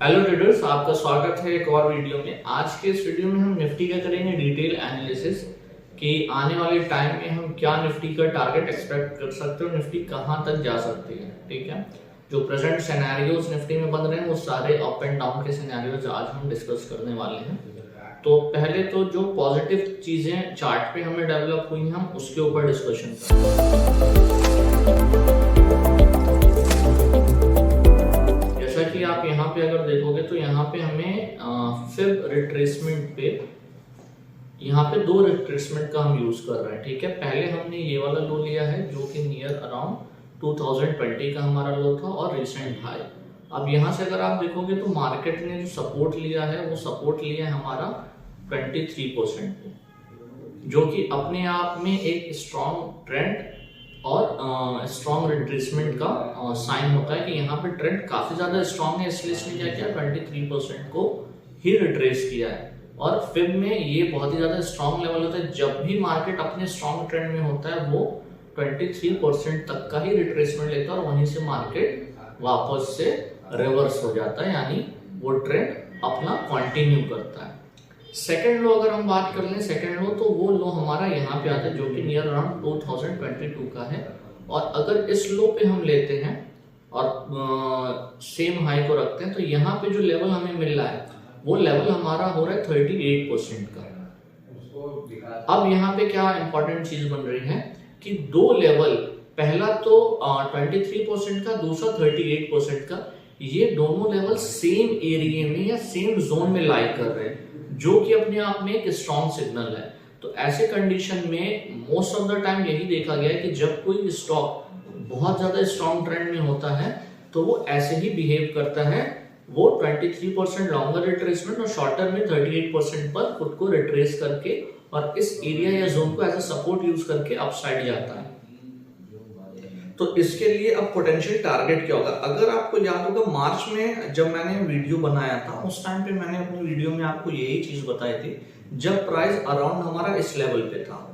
Hello traders, आपका स्वागत है एक और वीडियो में। आज के इस वीडियो में हम निफ्टी का करेंगे डिटेल एनालिसिस कि आने वाले टाइम में हम क्या निफ्टी का टारगेट एक्सपेक्ट कर सकते हैं और निफ्टी कहां तक जा सकती है। ठीक है, जो प्रेजेंट सिनेरियोज निफ्टी में बन रहे हैं वो सारे अप एंड डाउन के सिनेरियोज आज हम डिस्कस करने वाले हैं। तो पहले तो जो पॉजिटिव चीजें चार्ट पे हमें डेवलप हुई हैं हम उसके ऊपर डिस्कशन करेंगे। कि आप यहाँ पे अगर देखोगे तो यहाँ पे हमें फिब रिट्रेसमेंट पे यहाँ पे दो रिट्रेसमेंट का हम यूज कर रहे हैं। ठीक है, पहले हमने ये वाला लो लिया है जो कि नियर अराउंड 2020 का हमारा लो था और रिसेंट हाई। अब यहाँ से अगर आप देखोगे तो मार्केट ने जो सपोर्ट लिया है वो सपोर्ट लिया है हमारा 23% पे, जो कि अपने आप में एक स्ट्रॉन्ग ट्रेंड और स्ट्रॉन्ग रिट्रेसमेंट का साइन होता है कि यहाँ पे ट्रेंड काफी ज्यादा स्ट्रॉन्ग है, इसलिए इसने क्या किया 23% को ही रिट्रेस किया है। और फिब में ये बहुत ही ज्यादा स्ट्रॉन्ग लेवल होता है। जब भी मार्केट अपने स्ट्रॉन्ग ट्रेंड में होता है वो 23% तक का ही रिट्रेसमेंट लेता है और वहीं से मार्केट वापस से रिवर्स हो जाता है, यानी वो ट्रेंड अपना कंटिन्यू करता है। सेकेंड लो अगर हम बात कर लें, सेकेंड लो तो वो लो हमारा यहाँ पे आता है जो कि नियर अराउंड 2022 का है। और अगर इस लो पे हम लेते हैं और सेम हाई को रखते हैं तो यहाँ पे जो लेवल हमें मिल रहा है वो लेवल हमारा हो रहा है 38% का। अब यहाँ पे क्या इंपॉर्टेंट चीज बन रही है कि दो लेवल, पहला तो 23% का, दूसरा 38% का, ये दोनों लेवल सेम एरिया में या सेम जोन में लाई कर रहे हैं, जो कि अपने आप में एक स्ट्रॉन्ग सिग्नल है। तो ऐसे कंडीशन में मोस्ट ऑफ द टाइम यही देखा गया है कि जब कोई स्टॉक बहुत ज्यादा स्ट्रॉन्ग ट्रेंड में होता है तो वो ऐसे ही बिहेव करता है। वो 23% लॉन्गर रिट्रेसमेंट और शॉर्टर में 38% पर खुद को रिट्रेस करके और इस एरिया या जोन को एज अ सपोर्ट यूज करके अपसाइड जाता है। तो इसके लिए अब पोटेंशियल टारगेट क्या होगा? अगर आपको याद होगा मार्च में जब मैंने वीडियो बनाया था उस टाइम पे मैंने अपनी वीडियो में आपको यही चीज बताई थी, जब प्राइस अराउंड हमारा इस लेवल पे था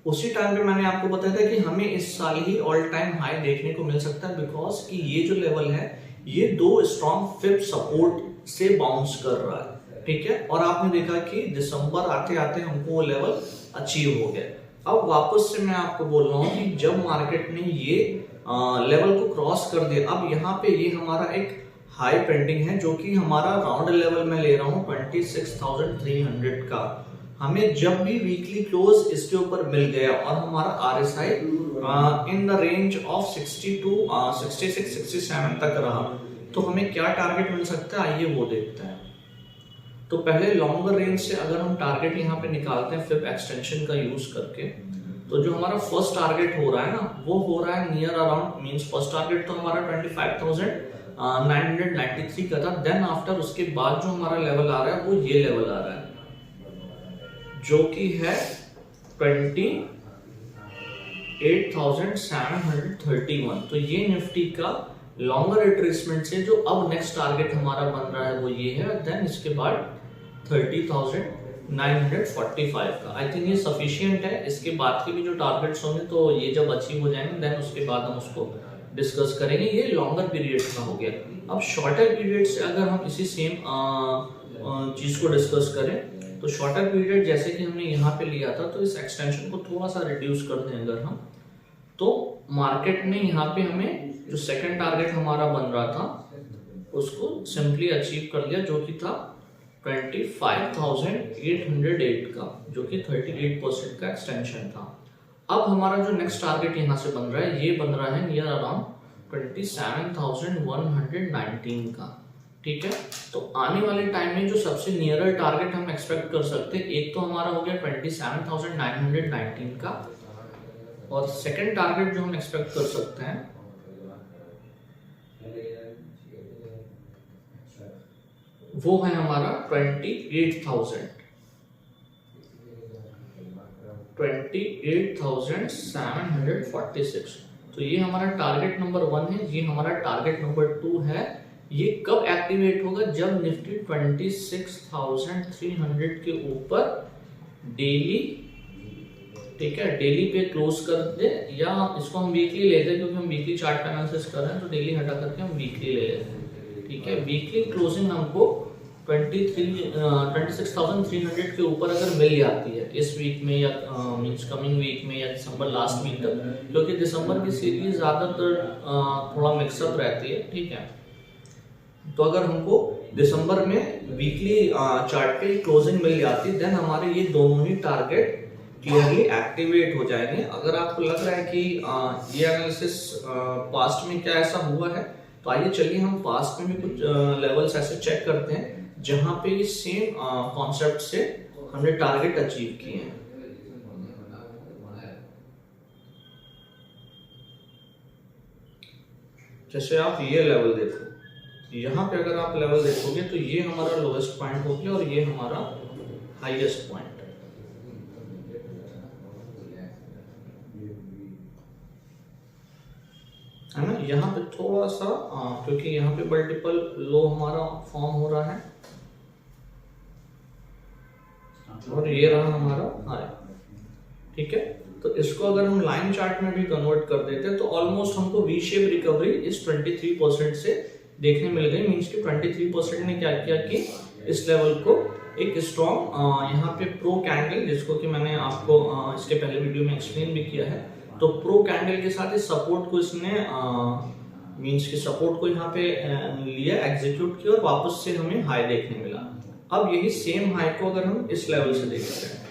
उसी टाइम पे मैंने आपको बताया था कि हमें इस साल ही ऑल टाइम हाई देखने को मिल सकता है, बिकॉज कि ये जो लेवल है ये दो स्ट्रॉन्ग फिब सपोर्ट से बाउंस कर रहा है। ठीक है, और आपने देखा कि दिसंबर आते आते हमको वो लेवल अचीव हो गया। अब वापस से मैं आपको बोल रहा हूँ कि जब मार्केट ने ये लेवल को क्रॉस कर दिया, अब यहाँ पे ये हमारा एक हाई पेंडिंग है जो कि हमारा राउंड लेवल में ले रहा हूँ 26,300 का। हमें जब भी वीकली क्लोज इसके ऊपर मिल गया और हमारा RSI in the range of 66-67 तक रहा तो हमें क्या टारगेट मिल सकता है, आइए वो देखते हैं। तो पहले लॉन्गर रेंज से अगर हम टारगेट यहाँ पे निकालते हैं फिब एक्सटेंशन का यूज करके, तो जो हमारा फर्स्ट टारगेट हो रहा है ना वो हो रहा है near around, means first target तो हमारा 25,993 का था। देन आफ्टर उसके बाद जो हमारा लेवल आ रहा है वो ये लेवल आ रहा है जो कि है 28,731। तो ये निफ्टी का लॉन्गर रिट्रेसमेंट से जो अब नेक्स्ट टारगेट हमारा बन रहा है वो ये है। देन इसके बाद 30,945 का। आई थिंक ये सफिशिएंट है। इसके बाद के भी जो टारगेट्स होंगे तो ये जब अचीव हो जाएंगे देन उसके बाद हम उसको डिस्कस करेंगे। ये लॉन्गर पीरियड का हो गया। अब शॉर्टर पीरियड से अगर हम इसी सेम चीज को डिस्कस करें तो शॉर्टर पीरियड जैसे कि हमने यहाँ पे लिया था, तो इस एक्सटेंशन को थोड़ा सा रिड्यूस कर दें अगर हम, तो मार्केट ने यहाँ पे हमें जो सेकंड टारगेट हमारा बन रहा था उसको सिंपली अचीव कर लिया, जो कि था 25,808 का, जो कि 38% का एक्सटेंशन था। अब हमारा जो नेक्स्ट टारगेट यहाँ से बन रहा है ये बन रहा है नियर अराउंड 27,119 का। ठीक है, तो आने वाले टाइम में जो सबसे नियरर टारगेट हम एक्सपेक्ट कर सकते हैं, एक तो हमारा हो गया 27,919 का, और सेकंड टारगेट जो हम एक्सपेक्ट कर सकते हैं वो है हमारा 28,746। तो ये हमारा टारगेट नंबर 1 है। ये हमारा टारगेट नंबर 2 है। ये कब एक्टिवेट होगा? जब निफ्टी 26,300 के ऊपर डेली, ठीक है, डेली पे क्लोज कर दे, या इसको हम वीकली लेते हैं क्योंकि हम वीकली चार्ट एनालिसिस कर रहे हैं तो डेली हटा करके हम वीकली ले लेते हैं। ठीक है। वीकली क्लोजिंग हमको 26,300 के ऊपर अगर मिल जाती है इस वीक में या मींस कमिंग वीक में या दिसंबर लास्ट वीक तक, क्योंकि दिसंबर की सीरीज ज़्यादातर थोड़ा मिक्सअप रहती है, ठीक है। तो अगर हमको दिसंबर में वीकली चार्ट पे क्लोजिंग मिल जाती है, देन हमारे ये दोनों ही टारगेट क्लियरली एक्टिवेट हो जाएंगे। अगर आपको लग रहा है कि ये एनालिसिस पास्ट में क्या ऐसा हुआ है, तो आइए चलिए हम पास्ट में भी कुछ लेवल्स ऐसे चेक करते हैं जहां पे इस सेम कॉन्सेप्ट से हमने टारगेट अचीव किए हैं। जैसे आप ये लेवल देखो, यहाँ पे अगर आप लेवल देखोगे तो ये हमारा लोएस्ट पॉइंट हो गया और ये हमारा हाईएस्ट पॉइंट है ना। यहाँ पे थोड़ा सा क्योंकि यहाँ पे मल्टीपल लो हमारा फॉर्म हो रहा है और ये रहा हमारा हाई, ठीक है। तो इसको अगर हम लाइन चार्ट में भी कन्वर्ट कर देते तो ऑलमोस्ट हमको वी शेप रिकवरी इस 23% से देखने मिल गई। मींस कि 23% ने क्या किया कि इस लेवल को एक स्ट्रॉन्ग यहाँ पे प्रो कैंडल, जिसको कि मैंने आपको इसके पहले वीडियो में एक्सप्लेन भी किया है, तो प्रो कैंडल के साथ इस सपोर्ट को इसने मींस कि सपोर्ट को यहाँ पे लिया, एग्जीक्यूट किया और वापस से हमें हाई देखने मिला। अब यही सेम हाई को अगर हम इस लेवल से देखते हैं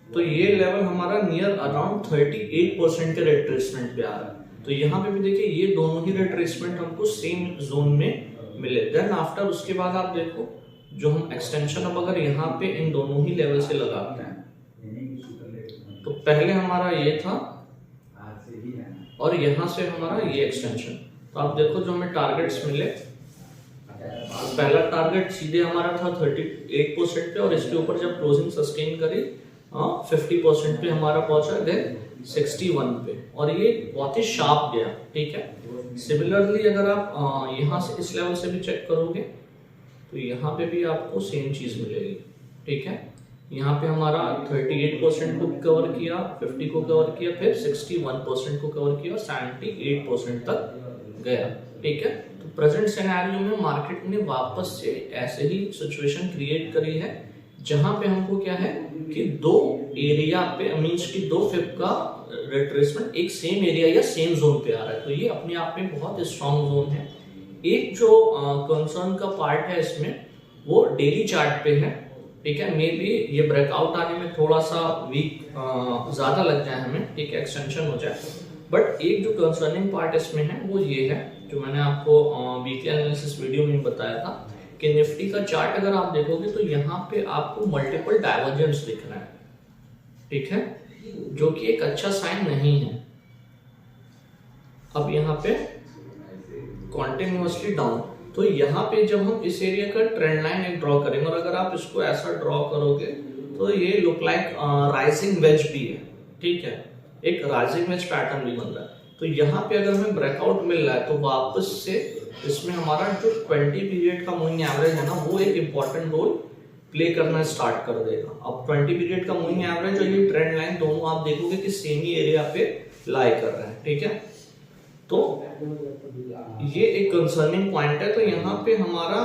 तो ये लेवल हमारा नियर अराउंड 38% के रिट्रेसमेंट पे आ रहा है। तो यहाँ पे भी देखिए ये दोनों ही रिट्रेसमेंट हमको सेम जोन में मिले। देन आफ्टर उसके बाद आप देखो जो हम एक्सटेंशन अब अगर यहाँ पे इन दोनों ही लेवल से लगाते हैं तो पहले हमारा ये था और यहाँ से हमारा ये एक्सटेंशन। तो आप देखो जो हमें टारगेट्स मिले, तो पहला टारगेट सीधे हमारा था 38% पे और इसके ऊपर जब क्लोजिंग सस्टेन करी 50% पे हमारा पहुंचा, देन 61 पे और ये बहुत ही शार्प गया, ठीक है। सिमिलरली अगर आप यहाँ से इस लेवल से भी चेक करोगे तो यहाँ पे भी आपको सेम चीज मिलेगी, ठीक है। यहाँ पे हमारा 38% को कवर किया, 50 को कवर किया, फिर 61% को कवर किया और 78% तक गया, ठीक है। तो प्रेजेंट सिनेरियो में मार्केट ने वापस से ऐसे ही सिचुएशन क्रिएट करी है जहां पे हमको क्या है कि दो एरिया पे मींस कि दो फिप का रिट्रेसमेंट एक सेम एरिया या सेम जोन पे आ रहा है। तो ये अपने आप में बहुत स्ट्रॉन्ग जोन है। एक जो कंसर्न का पार्ट है इसमें वो डेली चार्ट पे है, ठीक है। मे बी ये ब्रेकआउट आने में थोड़ा सा वीक ज्यादा लग जाए हमें, ठीक है, एक्सटेंशन हो जाए। बट एक जो कंसर्निंग पार्ट इसमें है वो ये है जो मैंने आपको वीकली एनालिसिस वीडियो में बताया था कि निफ्टी का चार्ट अगर आप देखोगे तो यहाँ पे आपको मल्टीपल डाइवर्जेंस दिख रहा है, ठीक है, जो कि एक अच्छा साइन नहीं है। अब यहाँ पे कॉन्टिन्यूअसली डाउन, तो यहाँ पे जब हम इस एरिया का ट्रेंड लाइन एक ड्रॉ करेंगे और अगर आप इसको ऐसा ड्रॉ करोगे तो ये लुक लाइक राइजिंग वेज भी है, ठीक है, एक राइजिंग वेज पैटर्न भी बन रहा है। तो यहाँ पे अगर हमें ब्रेकआउट मिल रहा है तो वापस से इसमें हमारा जो 20 पीरियड का मूविंग एवरेज है ना वो एक इंपॉर्टेंट रोल प्ले करना स्टार्ट कर देगा। अब 20 पीरियड का मूविंग एवरेज और ये ट्रेंड लाइन दोनों आप देखोगे कि सेम ही एरिया पे लाई कर रहे हैं, ठीक है। तो ये एक कंसर्निंग पॉइंट है। तो यहाँ पे हमारा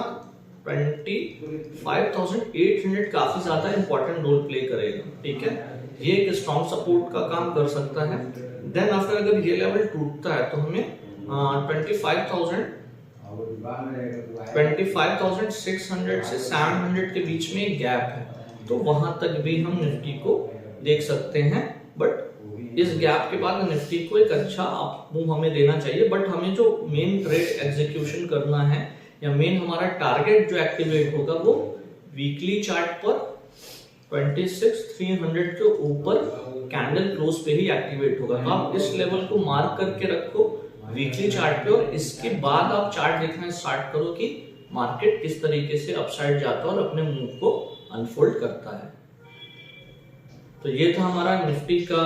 25,800 काफी ज्यादा इंपॉर्टेंट रोल प्ले करेगा, ठीक है। ये एक स्ट्रॉन्ग सपोर्ट का काम कर सकता है। देन आफ्टर अगर ये लेवल टूटता है तो हमें 25,600 से 700 के बीच में एक गैप है, तो वहां तक भी हम निफ्टी को देख सकते हैं। बट इस गैप के बाद निफ्टी को एक अच्छा अप मूव हमें देना चाहिए। बट हमें जो मेन ट्रेड एग्जीक्यूशन करना है या मेन हमारा टारगेट जो एक्टिवेट होगा वो वीकली चार्ट पर 26,300 के ऊपर कैंडल क्लोज पे ही एक्टिवेट होगा। तो आप इस लेवल को मार्क करके रखो वीकली चार्ट पे और इसके बाद आप चार्ट देखना स्टार्ट करो कि मार्केट किस तरीके से अपसाइड जाता है और अपने मूव को अनफोल्ड करता है। तो ये था हमारा निफ्टी का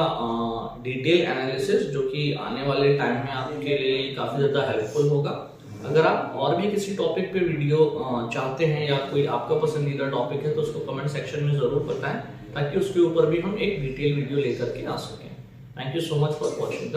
डिटेल एनालिसिस जो कि आने वाले टाइम में आपके लिए काफी ज्यादा हेल्पफुल होगा। अगर आप और भी किसी टॉपिक पे वीडियो चाहते हैं या कोई आपका पसंदीदा टॉपिक है तो उसको कमेंट सेक्शन में जरूर बताएं ताकि उसके ऊपर भी हम एक डिटेल वीडियो लेकर के आ सकें। Thank you so much for watching the